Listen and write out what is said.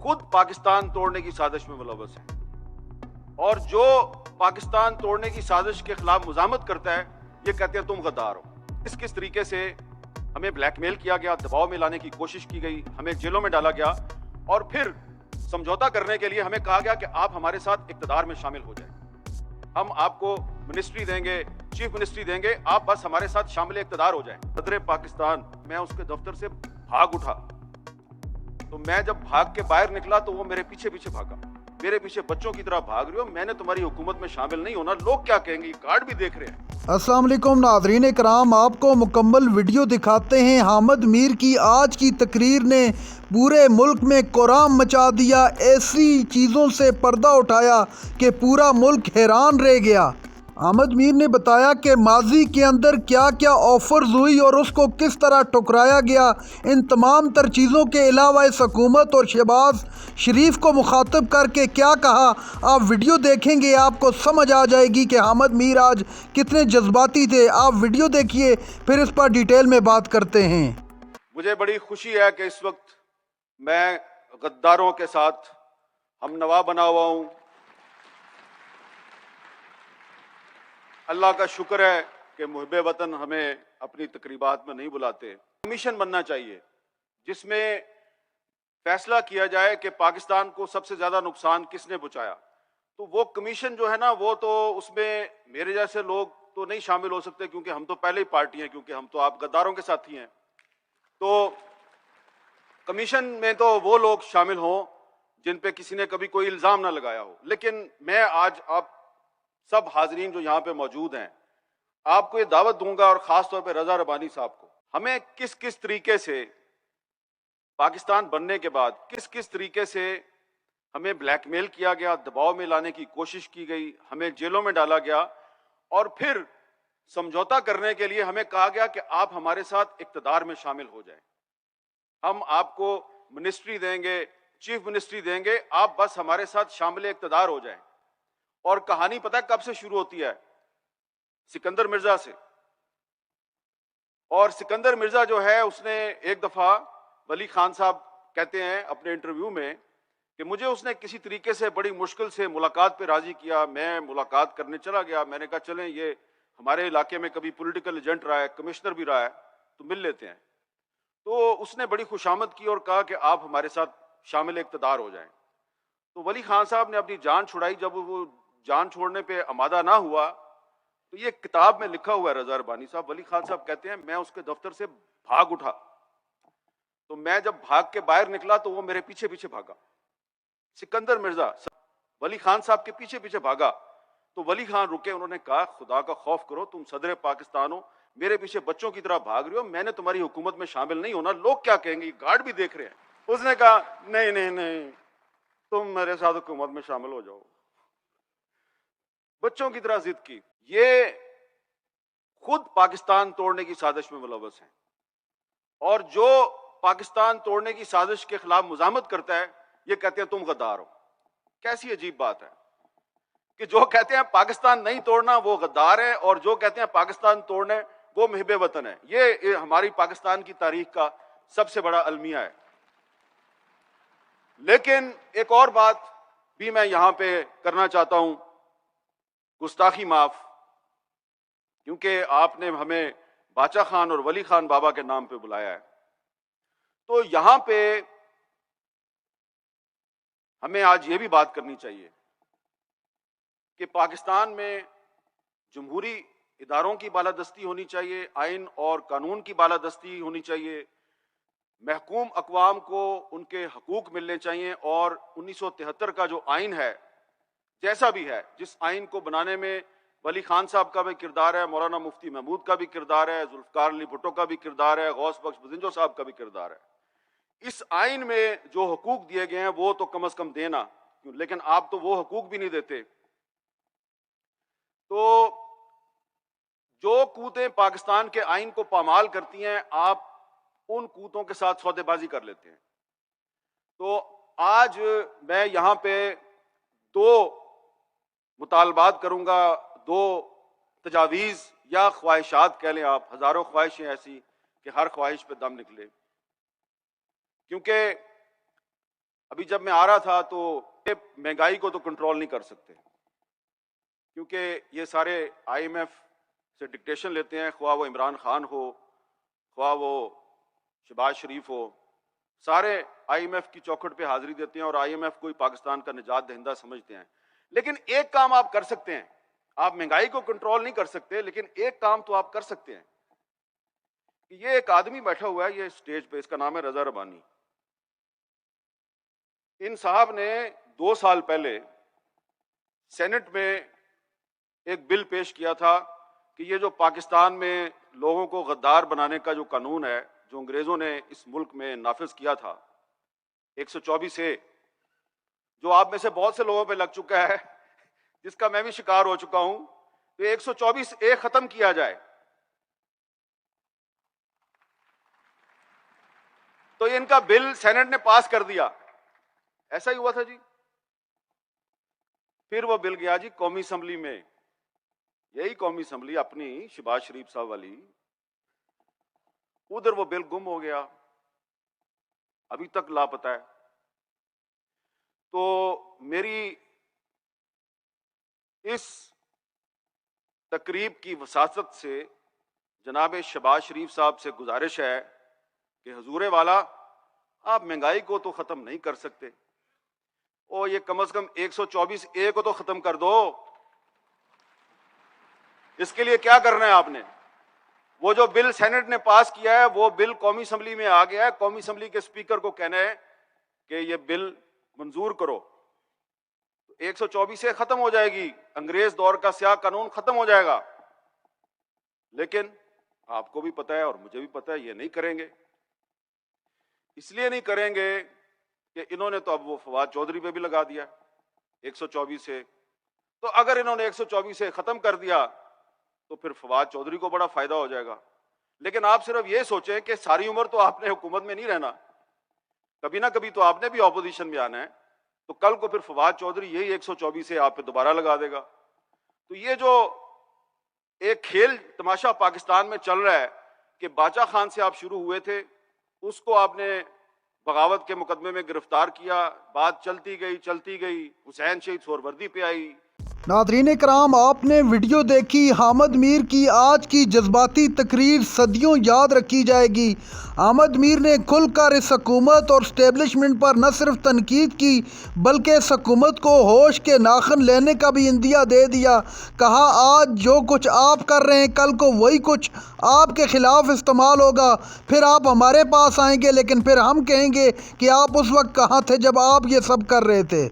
खुद पाकिस्तान तोड़ने की साजिश में मुलव्वस है और जो पाकिस्तान तोड़ने की साजिश के खिलाफ मुजामत करता है ये कहते हैं तुम गद्दार हो। किस तरीके से हमें ब्लैकमेल किया गया, दबाव में लाने की कोशिश की गई, हमें जेलों में डाला गया और फिर समझौता करने के लिए हमें कहा गया कि आप हमारे साथ इक़्तिदार में शामिल हो जाएं, हम आपको मिनिस्ट्री देंगे, चीफ मिनिस्ट्री देंगे, आप बस हमारे साथ शामिल इक़्तिदार हो जाएं। सदर पाकिस्तान, मैं उसके दफ्तर से भाग उठा तो मैं जब भाग के बाहर निकला तो वो मेरे पीछे पीछे भागा, मेरे पीछे बच्चों की तरह भाग रहे हो, मैंने तुम्हारी हुकूमत में शामिल नहीं होना, लोग क्या कहेंगे, कार्ड भी देख रहे हैं। अस्सलाम वालेकुम नाज़रीन इकराम, आपको मुकम्मल वीडियो दिखाते हैं। हामिद मीर की आज की तकरीर ने पूरे मुल्क में कोहराम मचा दिया, ऐसी चीज़ों से पर्दा उठाया कि पूरा मुल्क हैरान रह गया। हामिद मीर ने बताया कि माजी के अंदर क्या क्या ऑफर्स हुई और उसको किस तरह ठुकराया गया। इन तमाम तर चीज़ों के अलावा इस हुकूमत और शहबाज शरीफ को मुखातब करके क्या कहा, आप वीडियो देखेंगे आपको समझ आ जाएगी कि हामिद मीर आज कितने जज्बाती थे। आप वीडियो देखिए, फिर इस पर डिटेल में बात करते हैं। मुझे बड़ी खुशी है कि इस वक्त मैं गद्दारों के साथ हम नवा बना हुआ हूं। अल्लाह का शुक्र है कि मुहब्बे वतन हमें अपनी तकरीबात में नहीं बुलाते। कमीशन बनना चाहिए जिसमें फैसला किया जाए कि पाकिस्तान को सबसे ज्यादा नुकसान किसने पहुंचाया। तो वो कमीशन जो है ना, वो तो उसमें मेरे जैसे लोग तो नहीं शामिल हो सकते क्योंकि हम तो पहले ही पार्टी हैं, क्योंकि हम तो आप गद्दारों के साथी हैं। तो कमीशन में तो वो लोग शामिल हों जिन पे किसी ने कभी कोई इल्जाम ना लगाया हो। लेकिन मैं आज आप सब हाजरीन जो यहाँ पे मौजूद हैं, आपको ये दावत दूंगा और खास तौर पे रजा रबानी साहब को, हमें किस किस तरीके से पाकिस्तान बनने के बाद किस किस तरीके से हमें ब्लैकमेल किया गया, दबाव में लाने की कोशिश की गई, हमें जेलों में डाला गया और फिर समझौता करने के लिए हमें कहा गया कि आप हमारे साथ इक़्तिदार में शामिल हो जाएं, हम आपको मिनिस्ट्री देंगे, चीफ मिनिस्ट्री देंगे, आप बस हमारे साथ शामिल इक़्तिदार हो जाएं। और कहानी पता है कब से शुरू होती है? सिकंदर मिर्जा से। और सिकंदर मिर्जा जो है उसने एक दफा, वली खान साहब कहते हैं अपने इंटरव्यू में कि मुझे उसने किसी तरीके से बड़ी मुश्किल से मुलाकात पे राजी किया। मैं मुलाकात करने चला गया, मैंने कहा चलें, ये हमारे इलाके में कभी पॉलिटिकल एजेंट रहा है, कमिश्नर भी रहा है, तो मिल लेते हैं। तो उसने बड़ी खुशामद की और कहा कि आप हमारे साथ शामिल इक़्तिदार हो जाएं। तो वली खान साहब ने अपनी जान छुड़ाई। जब वो जान छोड़ने पे आमादा ना हुआ तो ये किताब में लिखा हुआ है, रजा रबानी साहब, वली खान साहब कहते हैं मैं उसके दफ्तर से भाग उठा तो मैं जब भाग के बाहर निकला तो वो मेरे पीछे पीछे भागा। सिकंदर मिर्जा वली खान साहब के पीछे पीछे भागा तो वली खान रुके, उन्होंने कहा खुदा का खौफ करो, तुम सदर पाकिस्तान हो, मेरे पीछे बच्चों की तरह भाग रहे हो, मैंने तुम्हारी हुकूमत में शामिल नहीं होना, लोग क्या कहेंगे, गार्ड भी देख रहे हैं। उसने कहा नहीं नहीं नहीं, तुम मेरे साथ हुकूमत में शामिल हो जाओ। बच्चों की तरह जिद की। ये खुद पाकिस्तान तोड़ने की साजिश में मुलव्वस हैं और जो पाकिस्तान तोड़ने की साजिश के खिलाफ मुजामत करता है ये कहते हैं तुम गद्दार हो। कैसी अजीब बात है कि जो कहते हैं पाकिस्तान नहीं तोड़ना वो गद्दार है और जो कहते हैं पाकिस्तान तोड़ने वो मुहिब्बे वतन है। ये हमारी पाकिस्तान की तारीख का सबसे बड़ा अलमिया है। लेकिन एक और बात भी मैं यहां पे करना चाहता हूं, गुस्ताखी माफ, क्योंकि आपने हमें बाचा खान और वली खान बाबा के नाम पे बुलाया है। तो यहां पे हमें आज ये भी बात करनी चाहिए कि पाकिस्तान में जमहूरी इदारों की बालादस्ती होनी चाहिए, आइन और कानून की बालादस्ती होनी चाहिए, महकूम अक़वाम को उनके हकूक मिलने चाहिए और 1973 का जो आइन है, जैसा भी है, जिस आइन को बनाने में वली खान साहब का भी किरदार है, मौलाना मुफ्ती महमूद का भी किरदार है, जुल्फ़िकार अली भुट्टो का भी किरदार है, गौस बख्श बजिंजो साहब का भी किरदार है। इस आइन में जो हकूक दिए गए हैं वो तो कम से कम देना, लेकिन आप तो वो हकूक भी नहीं देते। तो जो कूतें पाकिस्तान के आइन को पामाल करती हैं, आप उन कूतों के साथ सौदेबाजी कर लेते हैं। तो आज मैं यहां पे दो मुतालबात करूंगा, दो तजावीज़ या ख्वाहिशात कह लें आप, हजारों ख्वाहिशें ऐसी कि हर ख्वाहिश पे दम निकले। क्योंकि ابھی جب میں آ رہا تھا تو مہنگائی کو تو کنٹرول نہیں کر سکتے، کیونکہ یہ سارے آئی ایم ایف سے ڈکٹیشن لیتے ہیں، خواہ وہ عمران خان ہو، خواہ وہ شہباز شریف ہو، سارے آئی ایم ایف کی چوکھٹ پہ حاضری دیتے ہیں اور آئی ایم ایف کو ہی پاکستان کا نجات دہندہ سمجھتے ہیں۔ لیکن ایک کام آپ کر سکتے ہیں، آپ مہنگائی کو کنٹرول نہیں کر سکتے، لیکن ایک کام تو آپ کر سکتے ہیں کہ یہ ایک آدمی بیٹھا ہوا ہے یہ اسٹیج پہ، اس کا نام ہے رضا ربانی۔ ان صاحب نے 2 سال پہلے سینٹ میں ایک بل پیش کیا تھا کہ یہ جو پاکستان میں لوگوں کو غدار بنانے کا جو قانون ہے جو انگریزوں نے اس ملک میں نافذ کیا تھا 124A، جو آپ میں سے بہت سے لوگوں پہ لگ چکا ہے، جس کا میں بھی شکار ہو چکا ہوں، تو 124A ختم کیا جائے۔ تو ان کا بل سینٹ نے پاس کر دیا، ایسا ہی ہوا تھا جی۔ پھر وہ بل گیا جی قومی اسمبلی میں، یہی قومی اسمبلی اپنی شہباز شریف صاحب والی، ادھر وہ بل گم ہو گیا، ابھی تک لاپتہ ہے۔ تو میری اس تقریب کی وساطت سے جناب شہباز شریف صاحب سے گزارش ہے کہ حضور والا آپ مہنگائی کو تو ختم نہیں کر سکتے، اور یہ کم از کم 124A کو تو ختم کر دو۔ اس کے لیے کیا کرنا ہے آپ نے؟ وہ جو بل سینٹ نے پاس کیا ہے وہ بل قومی اسمبلی میں آ گیا ہے، قومی اسمبلی کے اسپیکر کو کہنا ہے کہ یہ بل منظور کرو، 124A ختم ہو جائے گی، انگریز دور کا سیاہ قانون ختم ہو جائے گا۔ لیکن آپ کو بھی پتہ ہے اور مجھے بھی پتہ ہے یہ نہیں کریں گے۔ اس لیے نہیں کریں گے کہ انہوں نے تو اب وہ فواد چودھری پہ بھی لگا دیا 124A، تو اگر انہوں نے 124A ختم کر دیا تو پھر فواد چودھری کو بڑا فائدہ ہو جائے گا۔ لیکن آپ صرف یہ سوچیں کہ ساری عمر تو آپ نے حکومت میں نہیں رہنا، کبھی نہ کبھی تو آپ نے بھی اپوزیشن میں آنا ہے، تو کل کو پھر فواد چودھری یہی 124A آپ پہ دوبارہ لگا دے گا۔ تو یہ جو ایک کھیل تماشا پاکستان میں چل رہا ہے کہ باچا خان سے آپ شروع ہوئے تھے، اس کو آپ نے بغاوت کے مقدمے میں گرفتار کیا، بات چلتی گئی، حسین شہید سہروردی پہ آئی۔ ناظرین کرام، آپ نے ویڈیو دیکھی حامد میر کی آج کی جذباتی تقریر صدیوں یاد رکھی جائے گی۔ حامد میر نے کھل کر اس حکومت اور اسٹیبلشمنٹ پر نہ صرف تنقید کی بلکہ اس حکومت کو ہوش کے ناخن لینے کا بھی عندیہ دے دیا۔ کہا آج جو کچھ آپ کر رہے ہیں کل کو وہی کچھ آپ کے خلاف استعمال ہوگا، پھر آپ ہمارے پاس آئیں گے لیکن پھر ہم کہیں گے کہ آپ اس وقت کہاں تھے جب آپ یہ سب کر رہے تھے۔